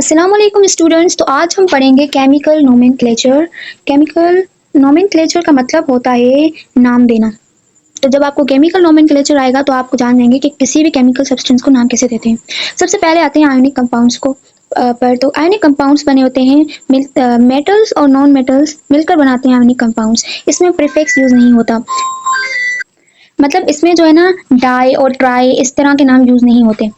अस्सलाम वालेकुम स्टूडेंट्स। तो आज हम पढ़ेंगे केमिकल नोमेनक्लेचर। केमिकल नोमेनक्लेचर का मतलब होता है नाम देना। तो जब आपको केमिकल नोमेनक्लेचर आएगा तो आपको जान जाएंगे कि किसी भी केमिकल सब्सटेंस को नाम कैसे देते हैं। सबसे पहले आते हैं आयनिक कंपाउंड्स को पर। तो आयनिक कंपाउंड्स बने होते हैं मेटल्स और नॉन मेटल्स मिलकर बनाते हैं आयनिक कंपाउंड्स। इसमें प्रीफिक्स यूज नहीं होता, मतलब इसमें जो है ना डाई और ट्राई इस तरह के नाम यूज नहीं होते।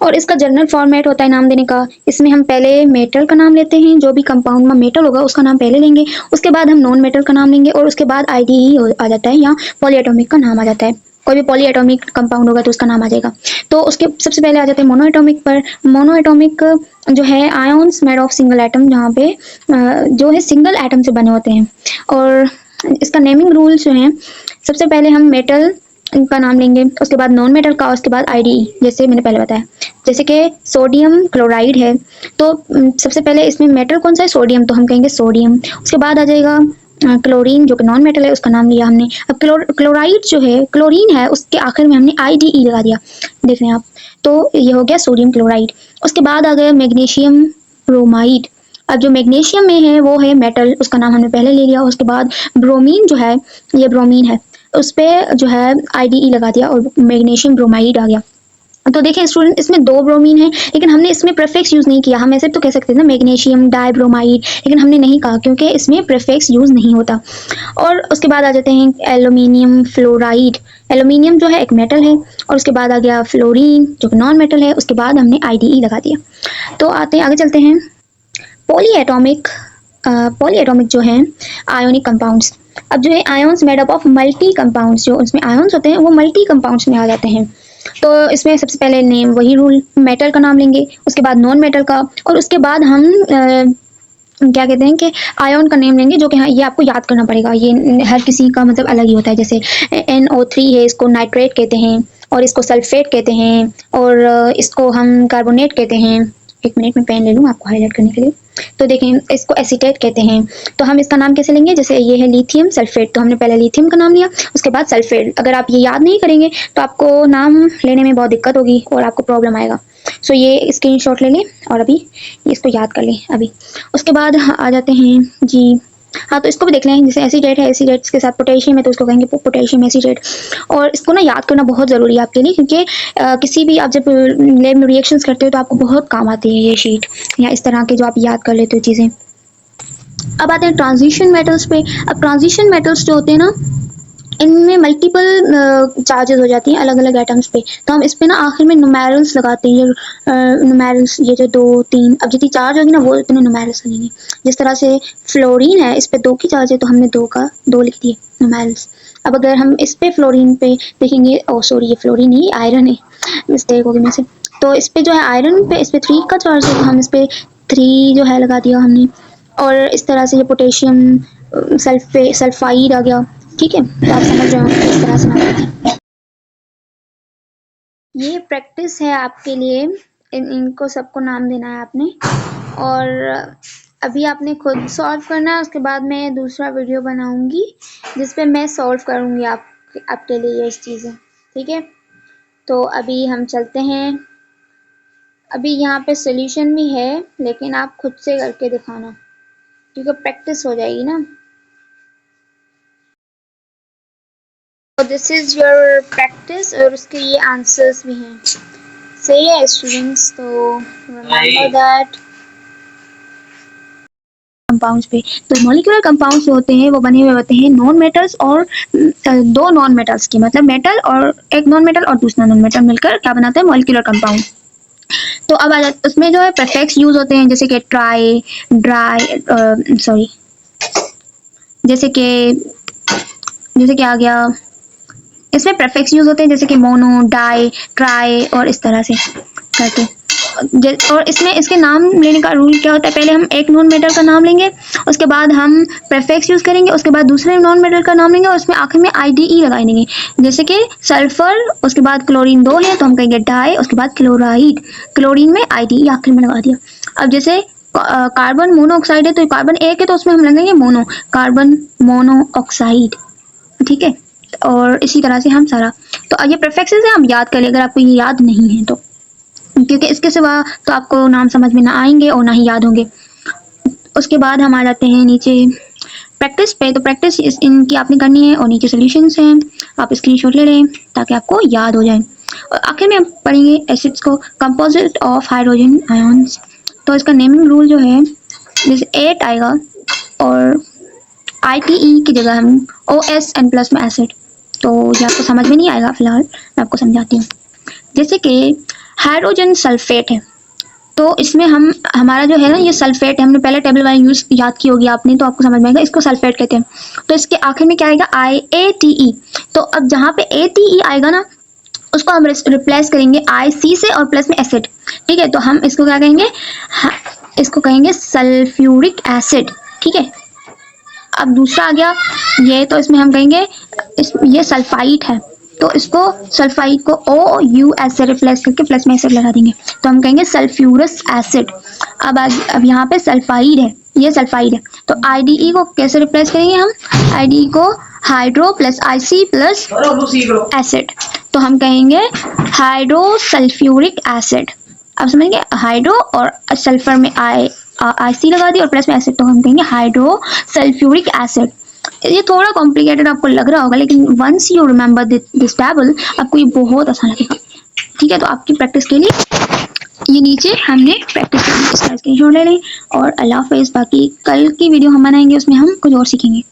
और इसका जनरल फॉर्मेट होता है नाम देने का। इसमें हम पहले मेटल का नाम लेते हैं, जो भी कंपाउंड में मेटल होगा उसका नाम पहले लेंगे, उसके बाद हम नॉन मेटल का नाम लेंगे और उसके बाद आईडी ही आ जाता है या पॉलीएटॉमिक का नाम आ जाता है। कोई भी पॉलीएटॉमिक कंपाउंड होगा तो उसका नाम आ जाएगा। तो उसके सबसे पहले आ जाते हैं मोनोएटॉमिक पर। मोनोएटॉमिक जो है ions made of single atom, जहाँ पे जो है सिंगल एटम से बने होते हैं। और इसका नेमिंग रूल्स जो है, सबसे पहले हम मेटल का नाम लेंगे, उसके बाद नॉन मेटल का, उसके बाद आईडी, जैसे मैंने पहले बताया। जैसे कि सोडियम क्लोराइड है, तो सबसे पहले इसमें मेटल कौन सा है, सोडियम, तो हम कहेंगे सोडियम। उसके बाद आ जाएगा क्लोरीन, जो कि नॉन मेटल है, उसका नाम लिया हमने। अब क्लोराइड जो है, क्लोरीन है, उसके आखिर में हमने आईडीई लगा दिया, देख रहे हैं आप। तो ये हो गया सोडियम क्लोराइड। उसके बाद आ गया मैग्नीशियम ब्रोमाइड। अब जो मैग्नीशियम में है वो है मेटल, उसका नाम हमने पहले ले लिया। उसके बाद ब्रोमीन जो है, ये ब्रोमीन है, उस पर जो है आईडीई लगा दिया और मैग्नीशियम ब्रोमाइड आ गया। तो देखिए स्टूडेंट, इसमें दो ब्रोमीन है, लेकिन हमने इसमें प्रीफिक्स यूज नहीं किया। हम ऐसे तो कह सकते थे ना मैग्नीशियम डाइब्रोमाइड, लेकिन हमने नहीं कहा क्योंकि इसमें प्रीफिक्स यूज नहीं होता। और उसके बाद आ जाते हैं एल्यूमिनियम फ्लोराइड। एल्यूमिनियम जो है एक मेटल है, और उसके बाद आ गया फ्लोरीन जो कि नॉन मेटल है, उसके बाद हमने आईडीई लगा दिया। तो आते आगे चलते हैं पॉलीएटॉमिक। पॉलीएटॉमिक जो है आयोनिक कंपाउंड्स। अब जो है ions made up of multi compounds, जो उसमें आयन्स होते हैं वो मल्टी कंपाउंड्स में आ जाते हैं। तो इसमें सबसे पहले नेम वही रूल, मेटल का नाम लेंगे, उसके बाद नॉन मेटल का, और उसके बाद हम क्या कहते हैं कि आयन का नेम लेंगे, जो कि हाँ ये आपको याद करना पड़ेगा। ये हर किसी का मतलब अलग ही होता है। जैसे NO3 है, इसको नाइट्रेट कहते हैं, और इसको सल्फेट कहते हैं, और इसको हम कार्बोनेट कहते हैं। एक मिनट में पेन ले लूँ आपको हाईलाइट करने के लिए। तो देखें, इसको एसीटेट कहते हैं। तो हम इसका नाम कैसे लेंगे, जैसे ये है लिथियम सल्फेट, तो हमने पहले लिथियम का नाम लिया, उसके बाद सल्फेट। अगर आप ये याद नहीं करेंगे तो आपको नाम लेने में बहुत दिक्कत होगी और आपको प्रॉब्लम आएगा। सो ये स्क्रीनशॉट ले लें और अभी इसको याद कर लें अभी। उसके बाद आ जाते हैं जी, हाँ तो इसको भी देख लें। जैसे एसीटेट है, एसीटेट के साथ पोटेशियम है, तो उसको कहेंगे पोटेशियम एसीटेट। और इसको ना याद करना बहुत ज़रूरी है आपके लिए, क्योंकि किसी भी आप जब लैब में रिएक्शंस करते हो तो आपको बहुत काम आती है ये शीट, या इस तरह के जो आप याद कर लेते हो चीज़ें। अब आते हैं ट्रांजिशन मेटल्स पे। अब ट्रांजिशन मेटल्स जो होते हैं ना, इनमें मल्टीपल चार्जेस हो जाती हैं अलग अलग एटम्स पे। तो हम इस पे ना आखिर में नुमेरल्स लगाते हैं। नुमेरल्स, ये जो 2 3, अब जितनी चार्ज होगी ना वो इतने नुमेरल्स लगेंगे। जिस तरह से फ्लोरीन है, इस पे 2 की चार्ज है, तो हमने 2 का 2 लिख दिए नुमेरल्स। अब अगर हम इस पे फ्लोरीन पे देखेंगे, ओ सॉरी ये फ्लोरीन नहीं आयरन है, मिस्टेक होगी मेरे से। तो इस पे जो है आयरन पे, इस पे 3 का चार्ज है, तो हम इस पे 3 जो है लगा दिया हमने। और इस तरह से ये पोटेशियम सल्फाइड आ गया। ठीक है, तो आप समझ रहे हो इस तरह से नाम। ये प्रैक्टिस है आपके लिए, इनको सबको नाम देना है आपने। और अभी आपने खुद सॉल्व करना है। उसके बाद मैं दूसरा वीडियो बनाऊंगी जिसपे मैं सॉल्व करूंगी आपके लिए ये चीज़ें। ठीक है, तो अभी हम चलते हैं। अभी यहाँ पे सोल्यूशन भी है, लेकिन आप खुद से करके दिखाना, क्योंकि प्रैक्टिस हो जाएगी ना। तो दिस इज योर प्रैक्टिस, और उसके ये आंसर्स भी हैं। सही है स्टूडेंट्स, तो रिमेंबर दैट। कंपाउंड्स पे, तो मॉलिक्यूलर कंपाउंड्स जो होते हैं वो बने हुए होते हैं नॉन मेटल्स और 2 नॉन मेटल्स की, मतलब मेटल और एक नॉन मेटल और दूसरा नॉन मेटल मिलकर क्या बनाते हैं, मॉलिक्यूलर कंपाउंड। तो अब आ जाते उसमें जो है प्रीफिक्स यूज होते हैं, जैसे कि ट्राई, ड्राई, सॉरी, जैसे कि आ गया, इसमें प्रीफिक्स यूज होते हैं, जैसे कि मोनो, डाई, ट्राई, और इस तरह से करके। और इसमें इसके नाम लेने का रूल क्या होता है, पहले हम एक नॉन मेटल का नाम लेंगे, उसके बाद हम प्रीफिक्स यूज करेंगे, उसके बाद दूसरे नॉन मेटल का नाम लेंगे, और उसमें आखिर में आईडीई लगा देंगे। जैसे कि सल्फर, उसके बाद क्लोरीन 2 है तो हम कहेंगे डाई, उसके बाद क्लोराइड, क्लोरीन में आईडीई आखिर में लगा दिया। अब जैसे कार्बन मोनोऑक्साइड है, तो कार्बन 1 है तो उसमें हम लगेंगे मोनो, कार्बन मोनोऑक्साइड। ठीक है, और इसी तरह से हम सारा। तो ये प्रीफिक्सेस है, हम याद कर ले अगर आपको ये याद नहीं है तो। क्योंकि इसके सिवा तो आपको नाम समझ में ना आएंगे और ना ही याद होंगे। उसके बाद हम आ जाते हैं नीचे प्रैक्टिस पे। तो प्रैक्टिस इनकी आपने करनी है और नीचे सोल्यूशंस हैं, आप स्क्रीनशॉट ले लें ताकि आपको याद हो जाए। और आखिर में हम पढ़ेंगे एसिड्स को, कंपोजिट ऑफ हाइड्रोजन आयन्स। तो इसका नेमिंग रूल जो है जैसे 8 आएगा और ITE की जगह हम OSN प्लस में एसिड। तो ये आपको समझ में नहीं आएगा, फिलहाल मैं आपको समझाती हूँ। जैसे कि हाइड्रोजन सल्फेट है, तो इसमें हम हमारा जो है ना ये सल्फेट है, हमने पहले टेबल वाला यूज याद की होगी आपने, तो आपको समझ में आएगा, इसको सल्फेट कहते हैं। तो इसके आखिर में क्या आएगा IATE। तो अब जहाँ पे ATE आएगा ना उसको हम रिप्लेस करेंगे IC से और प्लस में एसिड। ठीक है, तो हम इसको क्या कहेंगे, इसको कहेंगे सल्फ्यूरिक एसिड। ठीक है, अब दूसरा आ गया ये, तो इसमें हम कहेंगे ये सल्फाइड है, तो इसको सल्फाइड को OUS से रिप्लेस करके प्लस में एसिड लगा देंगे, तो हम कहेंगे सल्फ्यूरस एसिड। अब यहाँ पे सल्फाइड है, ये सल्फाइड है, तो IDE को कैसे रिप्लेस करेंगे हम, IDE को hydro plus IC plus acid, तो हम कहेंगे हाइड्रोसल्फ्यूरिक एसिड। अब समझेंगे, हाइड्रो और सल्फर में IC लगा दी और प्लस में एसिड, तो हम कहेंगे हाइड्रोसल्फ्यूरिक एसिड। ये थोड़ा कॉम्प्लिकेटेड आपको लग रहा होगा, लेकिन once you remember this table आपको ये बहुत आसान लगेगा। ठीक है, तो आपकी प्रैक्टिस के लिए ये नीचे हमने प्रैक्टिस के लिए स्क्रीनशॉट ले लें और अल्लाह हाफिज़। बाकी कल की वीडियो हम बनाएंगे, उसमें हम कुछ और सीखेंगे।